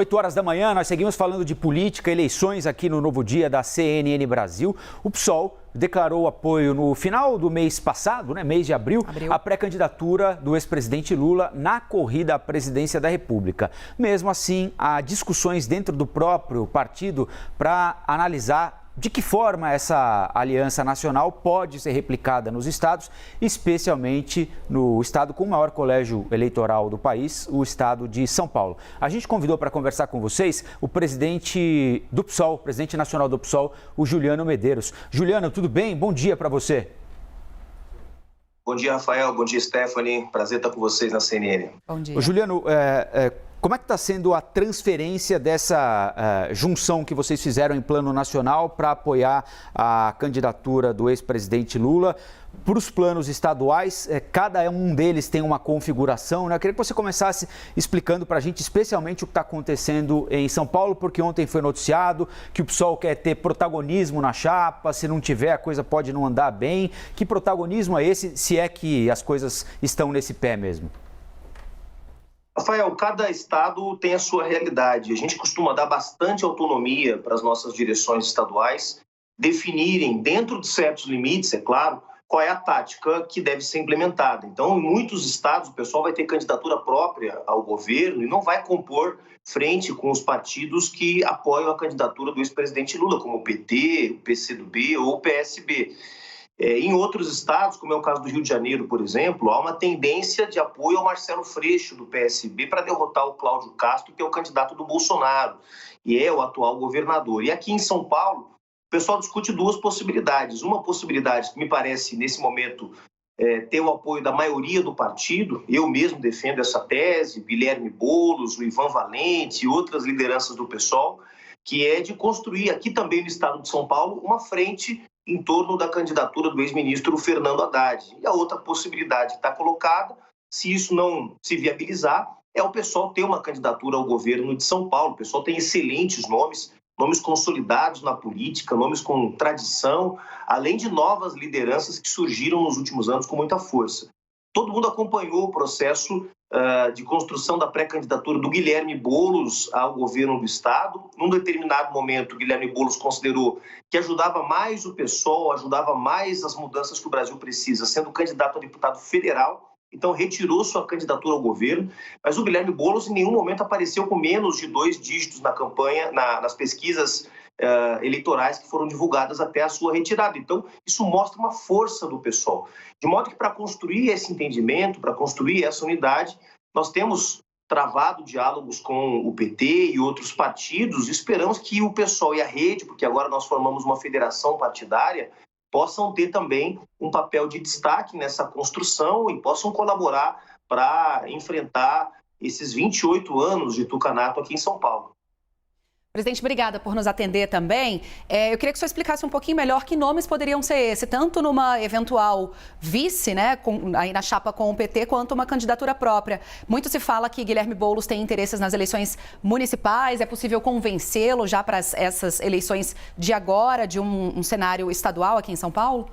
8 horas da manhã, nós seguimos falando de política, eleições aqui no Novo Dia da CNN Brasil. O PSOL declarou apoio no final do mês passado, mês de abril, à pré-candidatura do ex-presidente Lula na corrida à presidência da República. Mesmo assim, há discussões dentro do próprio partido para analisar de que forma essa aliança nacional pode ser replicada nos estados, especialmente no estado com o maior colégio eleitoral do país, o estado de São Paulo. A gente convidou para conversar com vocês o presidente do PSOL, presidente nacional do PSOL, o Juliano Medeiros. Juliano, tudo bem? Bom dia para você. Bom dia, Rafael. Bom dia, Stephanie. Prazer estar com vocês na CNN. Bom dia. Ô, Juliano, como é que está sendo a transferência dessa junção que vocês fizeram em plano nacional para apoiar a candidatura do ex-presidente Lula? Para os planos estaduais, cada um deles tem uma configuração, né? Eu queria que você começasse explicando para a gente especialmente o que está acontecendo em São Paulo, porque ontem foi noticiado que o PSOL quer ter protagonismo na chapa, se não tiver a coisa pode não andar bem. Que protagonismo é esse, se é que as coisas estão nesse pé mesmo? Rafael, cada estado tem a sua realidade. A gente costuma dar bastante autonomia para as nossas direções estaduais definirem, dentro de certos limites, é claro, qual é a tática que deve ser implementada. Então, em muitos estados, o pessoal vai ter candidatura própria ao governo e não vai compor frente com os partidos que apoiam a candidatura do ex-presidente Lula, como o PT, o PCdoB ou o PSB. Em outros estados, como é o caso do Rio de Janeiro, por exemplo, há uma tendência de apoio ao Marcelo Freixo, do PSB, para derrotar o Cláudio Castro, que é o candidato do Bolsonaro e é o atual governador. E aqui em São Paulo, o pessoal discute duas possibilidades. Uma possibilidade que me parece, nesse momento, ter o apoio da maioria do partido. Eu mesmo defendo essa tese, Guilherme Boulos, o Ivan Valente e outras lideranças do PSOL, que é de construir aqui também no estado de São Paulo uma frente em torno da candidatura do ex-ministro Fernando Haddad. E a outra possibilidade que está colocada, se isso não se viabilizar, é o PSOL ter uma candidatura ao governo de São Paulo. O PSOL tem excelentes nomes consolidados na política, nomes com tradição, além de novas lideranças que surgiram nos últimos anos com muita força. Todo mundo acompanhou o processo de construção da pré-candidatura do Guilherme Boulos ao governo do estado. Num determinado momento, o Guilherme Boulos considerou que ajudava mais o PSOL, ajudava mais as mudanças que o Brasil precisa, sendo candidato a deputado federal. Então, retirou sua candidatura ao governo, mas o Guilherme Boulos em nenhum momento apareceu com menos de 2 dígitos na campanha, nas pesquisas eleitorais que foram divulgadas até a sua retirada. Então, isso mostra uma força do PSOL. De modo que, para construir esse entendimento, para construir essa unidade, nós temos travado diálogos com o PT e outros partidos. Esperamos que o PSOL e a rede, porque agora nós formamos uma federação partidária, possam ter também um papel de destaque nessa construção e possam colaborar para enfrentar esses 28 anos de tucanato aqui em São Paulo. Presidente, obrigada por nos atender também. Eu queria que o senhor explicasse um pouquinho melhor que nomes poderiam ser esse, tanto numa eventual vice, aí na chapa com o PT, quanto uma candidatura própria. Muito se fala que Guilherme Boulos tem interesses nas eleições municipais, é possível convencê-lo já para essas eleições de agora, de um cenário estadual aqui em São Paulo?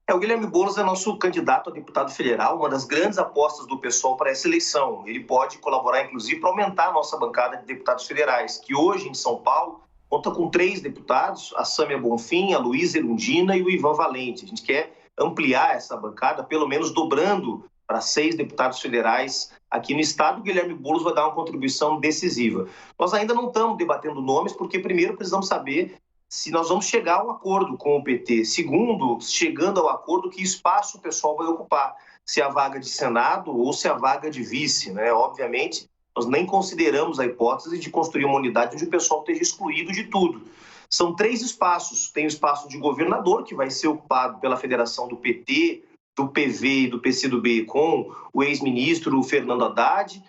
O Guilherme Boulos é nosso candidato a deputado federal, uma das grandes apostas do PSOL para essa eleição. Ele pode colaborar, inclusive, para aumentar a nossa bancada de deputados federais, que hoje, em São Paulo, conta com 3 deputados, a Sâmia Bonfim, a Luísa Erundina e o Ivan Valente. A gente quer ampliar essa bancada, pelo menos dobrando para 6 deputados federais aqui no estado. O Guilherme Boulos vai dar uma contribuição decisiva. Nós ainda não estamos debatendo nomes, porque primeiro precisamos saber se nós vamos chegar a um acordo com o PT. Segundo, chegando ao acordo, que espaço o pessoal vai ocupar. Se a vaga de Senado ou se a vaga de vice, Obviamente, nós nem consideramos a hipótese de construir uma unidade onde o pessoal esteja excluído de tudo. São 3 espaços. Tem o espaço de governador, que vai ser ocupado pela federação do PT, do PV e do PCdoB com o ex-ministro Fernando Haddad.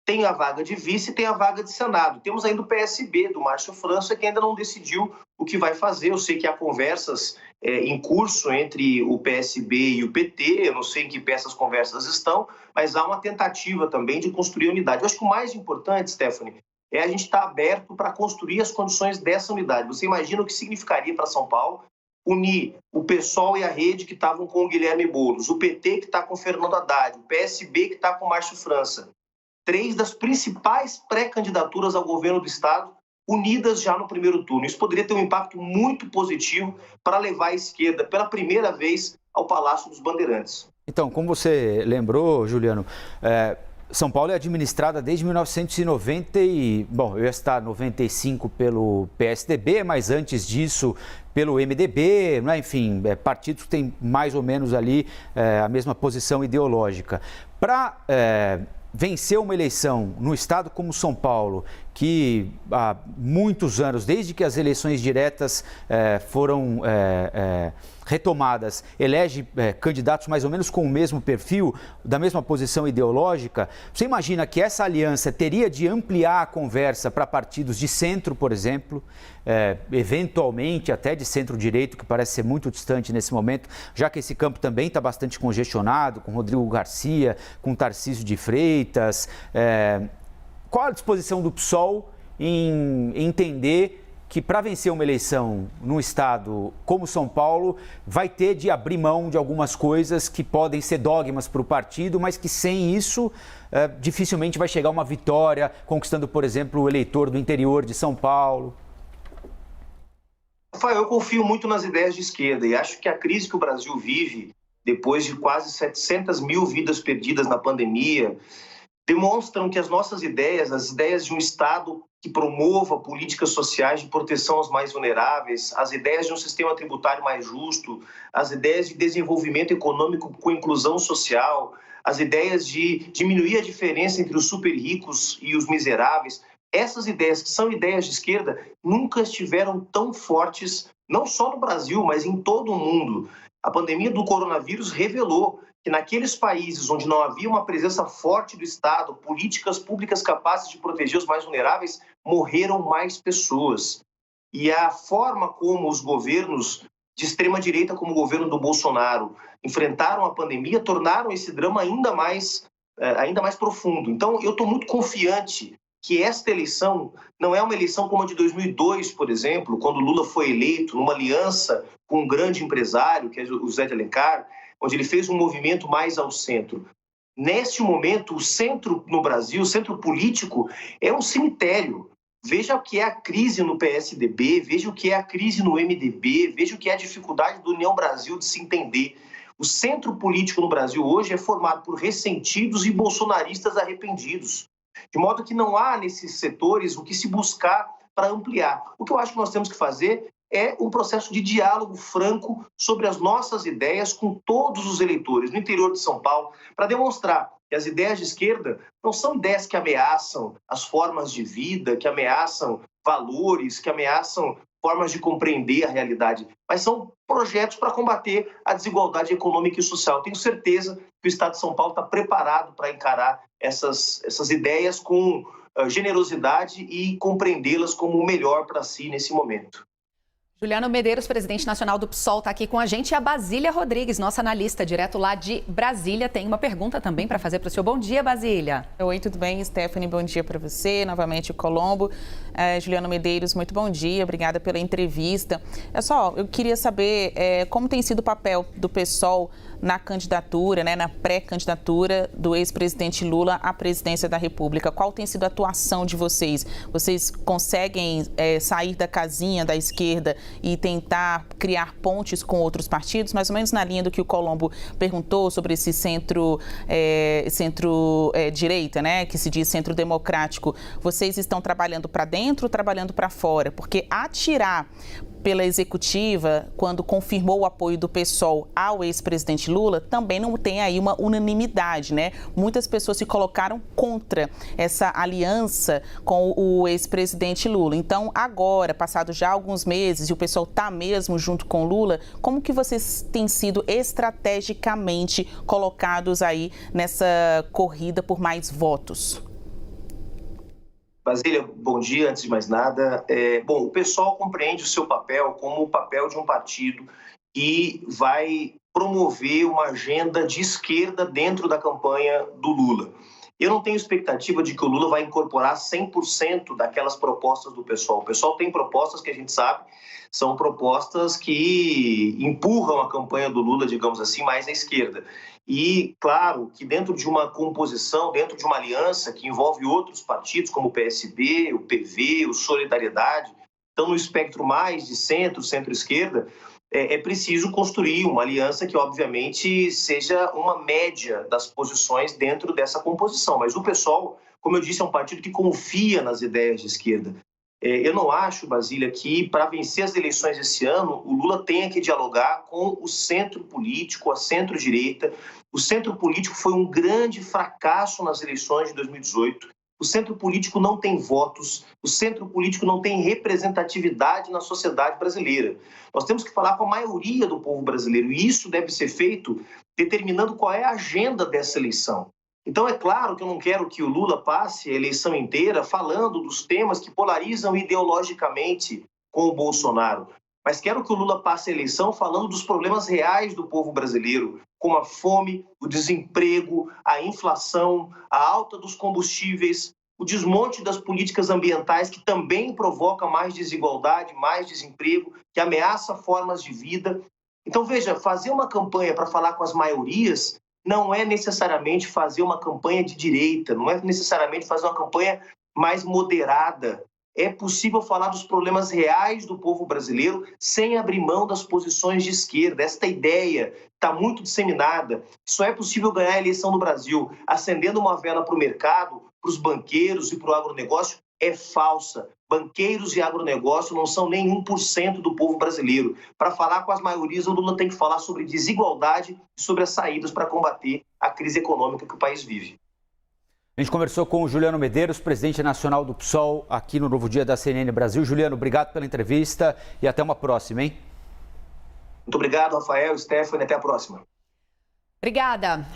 Tem a vaga de vice e tem a vaga de Senado. Temos ainda o PSB, do Márcio França, que ainda não decidiu o que vai fazer. Eu sei que há conversas em curso entre o PSB e o PT, eu não sei em que pé essas conversas estão, mas há uma tentativa também de construir unidade. Eu acho que o mais importante, Stephanie, é a gente estar aberto para construir as condições dessa unidade. Você imagina o que significaria para São Paulo unir o PSOL e a rede que estavam com o Guilherme Boulos, o PT que está com o Fernando Haddad, o PSB que está com o Márcio França. 3 das principais pré-candidaturas ao governo do Estado unidas já no primeiro turno. Isso poderia ter um impacto muito positivo para levar a esquerda pela primeira vez ao Palácio dos Bandeirantes. Então, como você lembrou, Juliano, São Paulo é administrada desde 1990 e, bom, eu ia estar 95 pelo PSDB, mas antes disso pelo MDB, né? Enfim, partidos que têm mais ou menos ali a mesma posição ideológica. Para vencer uma eleição no estado como São Paulo, que há muitos anos, desde que as eleições diretas foram retomadas, elege candidatos mais ou menos com o mesmo perfil, da mesma posição ideológica, você imagina que essa aliança teria de ampliar a conversa para partidos de centro, por exemplo, eventualmente até de centro-direito, que parece ser muito distante nesse momento, já que esse campo também está bastante congestionado, com Rodrigo Garcia, com Tarcísio de Freitas. Qual a disposição do PSOL em entender que para vencer uma eleição num estado como São Paulo, vai ter de abrir mão de algumas coisas que podem ser dogmas para o partido, mas que sem isso dificilmente vai chegar a uma vitória, conquistando, por exemplo, o eleitor do interior de São Paulo? Rafael, eu confio muito nas ideias de esquerda e acho que a crise que o Brasil vive, depois de quase 700 mil vidas perdidas na pandemia, demonstram que as nossas ideias, as ideias de um Estado que promova políticas sociais de proteção aos mais vulneráveis, as ideias de um sistema tributário mais justo, as ideias de desenvolvimento econômico com inclusão social, as ideias de diminuir a diferença entre os super ricos e os miseráveis, essas ideias, que são ideias de esquerda, nunca estiveram tão fortes, não só no Brasil, mas em todo o mundo. A pandemia do coronavírus revelou que naqueles países onde não havia uma presença forte do Estado, políticas públicas capazes de proteger os mais vulneráveis, morreram mais pessoas. E a forma como os governos de extrema-direita, como o governo do Bolsonaro, enfrentaram a pandemia, tornaram esse drama ainda mais profundo. Então, eu estou muito confiante que esta eleição não é uma eleição como a de 2002, por exemplo, quando Lula foi eleito numa aliança com um grande empresário, que é o José de Alencar, onde ele fez um movimento mais ao centro. Neste momento, o centro no Brasil, o centro político, é um cemitério. Veja o que é a crise no PSDB, veja o que é a crise no MDB, veja o que é a dificuldade do União Brasil de se entender. O centro político no Brasil hoje é formado por ressentidos e bolsonaristas arrependidos. De modo que não há nesses setores o que se buscar para ampliar. O que eu acho que nós temos que fazer é um processo de diálogo franco sobre as nossas ideias com todos os eleitores no interior de São Paulo, para demonstrar que as ideias de esquerda não são ideias que ameaçam as formas de vida, que ameaçam valores, que ameaçam formas de compreender a realidade, mas são projetos para combater a desigualdade econômica e social. Tenho certeza que o Estado de São Paulo está preparado para encarar essas ideias com generosidade e compreendê-las como o melhor para si nesse momento. Juliano Medeiros, presidente nacional do PSOL, está aqui com a gente. E a Basília Rodrigues, nossa analista, direto lá de Brasília, tem uma pergunta também para fazer para o senhor. Bom dia, Basília. Oi, tudo bem, Stephanie? Bom dia para você, novamente o Colombo. Juliano Medeiros, muito bom dia, obrigada pela entrevista. Eu queria saber como tem sido o papel do PSOL na candidatura, na pré-candidatura do ex-presidente Lula à presidência da República. Qual tem sido a atuação de vocês? Vocês conseguem sair da casinha da esquerda e tentar criar pontes com outros partidos, mais ou menos na linha do que o Colombo perguntou sobre esse centro-direita, que se diz centro democrático. Vocês estão trabalhando para dentro ou trabalhando para fora? Porque atirar pela executiva, quando confirmou o apoio do PSOL ao ex-presidente Lula, também não tem aí uma unanimidade, Muitas pessoas se colocaram contra essa aliança com o ex-presidente Lula. Então, agora, passados já alguns meses, e o pessoal está mesmo junto com Lula, como que vocês têm sido estrategicamente colocados aí nessa corrida por mais votos? Basília, bom dia, antes de mais nada. O PSOL compreende o seu papel como o papel de um partido que vai promover uma agenda de esquerda dentro da campanha do Lula. Eu não tenho expectativa de que o Lula vai incorporar 100% daquelas propostas do PSOL. O PSOL tem propostas que a gente sabe, são propostas que empurram a campanha do Lula, digamos assim, mais à esquerda. E, claro, que dentro de uma composição, dentro de uma aliança que envolve outros partidos, como o PSB, o PV, o Solidariedade, estão no espectro mais de centro, centro-esquerda, é preciso construir uma aliança que, obviamente, seja uma média das posições dentro dessa composição. Mas o PSOL, como eu disse, é um partido que confia nas ideias de esquerda. Eu não acho, Basília, que para vencer as eleições esse ano, o Lula tenha que dialogar com o centro político, a centro-direita. O centro político foi um grande fracasso nas eleições de 2018. O centro político não tem votos, o centro político não tem representatividade na sociedade brasileira. Nós temos que falar com a maioria do povo brasileiro e isso deve ser feito determinando qual é a agenda dessa eleição. Então, é claro que eu não quero que o Lula passe a eleição inteira falando dos temas que polarizam ideologicamente com o Bolsonaro, mas quero que o Lula passe a eleição falando dos problemas reais do povo brasileiro, como a fome, o desemprego, a inflação, a alta dos combustíveis, o desmonte das políticas ambientais, que também provoca mais desigualdade, mais desemprego, que ameaça formas de vida. Então, veja, fazer uma campanha para falar com as maiorias não é necessariamente fazer uma campanha de direita, não é necessariamente fazer uma campanha mais moderada. É possível falar dos problemas reais do povo brasileiro sem abrir mão das posições de esquerda. Esta ideia está muito disseminada. Só é possível ganhar a eleição no Brasil acendendo uma vela para o mercado, para os banqueiros e para o agronegócio. É falsa. Banqueiros e agronegócio não são nem 1% do povo brasileiro. Para falar com as maiorias, o Lula tem que falar sobre desigualdade e sobre as saídas para combater a crise econômica que o país vive. A gente conversou com o Juliano Medeiros, presidente nacional do PSOL, aqui no Novo Dia da CNN Brasil. Juliano, obrigado pela entrevista e até uma próxima, hein? Muito obrigado, Rafael, Stephanie, até a próxima. Obrigada.